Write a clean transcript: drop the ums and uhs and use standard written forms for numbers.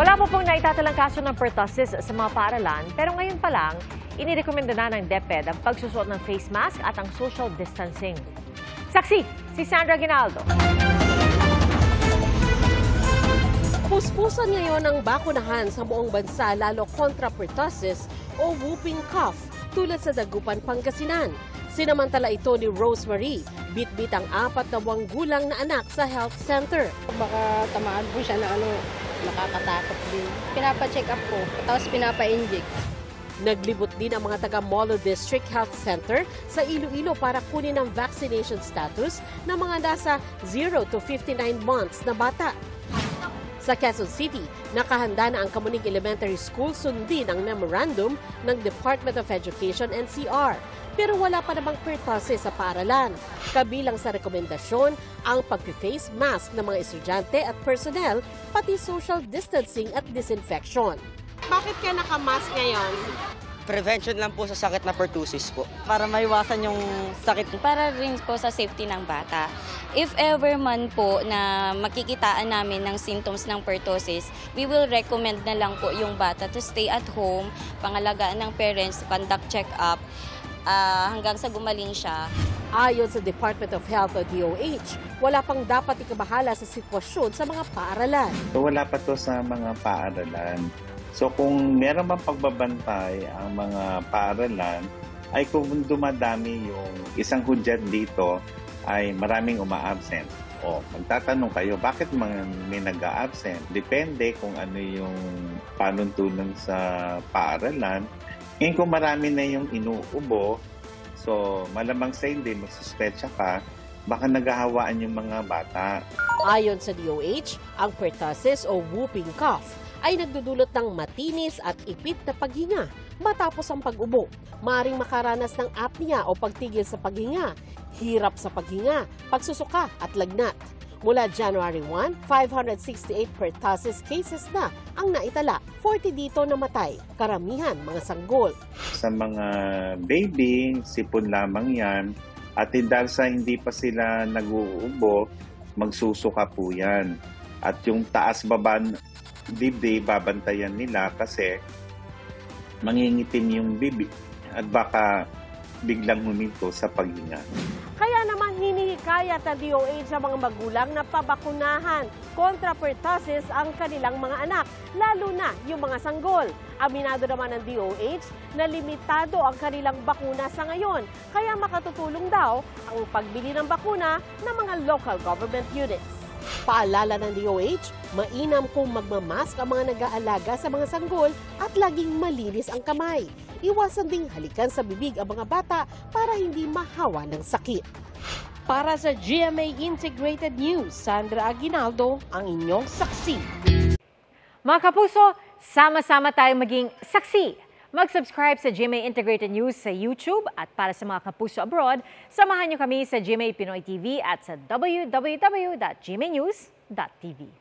Wala po pong naitatalang kaso ng pertussis sa mga paaralan, pero ngayon pa lang, inirekomenda na ng DepEd ang pagsusuot ng face mask at ang social distancing. Saksi, si Sandra Aguinaldo. Puspusan ngayon ang bakunahan sa buong bansa lalo kontra pertussis o whooping cough tulad sa Dagupan, Pangasinan. Sinamantala ito ni Rosemary, bit-bit ang 4 na buwang gulang na anak sa health center. Baka tamaan po siya na nakakatakot din. Pinapa-check up ko, tapos pinapa-inject. Naglibot din ang mga taga Molo District Health Center sa Iloilo para kunin ang vaccination status ng mga nasa 0 to 59 months na bata. Sa Quezon City, nakahanda na ang Kamuning Elementary School sundin ang memorandum ng Department of Education NCR. Pero wala pa namang pertussis sa paaralan. Kabilang sa rekomendasyon ang pag-face mask ng mga estudyante at personnel, pati social distancing at disinfection. Bakit ka nakamask ngayon? Prevention lang po sa sakit na pertussis po. Para maiwasan yung sakit. Para rin po sa safety ng bata. If ever man po na makikitaan namin ng symptoms ng pertussis, we will recommend na lang po yung bata to stay at home, pangalagaan ng parents, conduct check-up, hanggang sa gumaling siya. Ayon sa Department of Health o DOH, wala pang dapat ikabahala sa sitwasyon sa mga paaralan. So wala pa to sa mga paaralan. So kung meron bang pagbabantay ang mga paaralan, ay kung dumadami yung isang hudyat dito, ay maraming uma-absent. O, magtatanong kayo, bakit may nag-a-absent? Depende kung ano yung panuntunan sa paaralan. Ngayon kung marami na yung inuubo, so malamang sa hindi, magsuspetsa ka, baka naghahawaan yung mga bata. Ayon sa DOH, ang pertussis o whooping cough ay nagdudulot ng matinis at ipit na paghinga matapos ang pag-ubo. Maaring makaranas ng apnea o pagtigil sa paghinga, hirap sa paghinga, pagsusuka at lagnat. Mula January 1, 568 pertussis cases na ang naitala. 40 dito namatay, karamihan mga sanggol. Sa mga baby, sipon lamang yan. At dahil sa hindi pa sila nag-uubo, magsusuka po yan. At yung taas-baba dibdib, babantayan nila kasi mangingitim yung bibig at baka biglang huminto sa paghinga. Kaya naman hinihikayat ng DOH sa mga magulang na pabakunahan kontra pertussis ang kanilang mga anak, lalo na yung mga sanggol. Aminado naman ng DOH na limitado ang kanilang bakuna sa ngayon, kaya makatutulong daw ang pagbili ng bakuna ng mga local government units. Paalala ng DOH, mainam kung magmamask ang mga nag-aalaga sa mga sanggol at laging malinis ang kamay. Iwasan ding halikan sa bibig ang mga bata para hindi mahawa ng sakit. Para sa GMA Integrated News, Sandra Aguinaldo, ang inyong saksi. Mga kapuso, sama-sama tayong maging saksi. Mag-subscribe sa GMA Integrated News sa YouTube at para sa mga kapuso abroad, samahan niyo kami sa GMA Pinoy TV at sa www.gmanews.tv.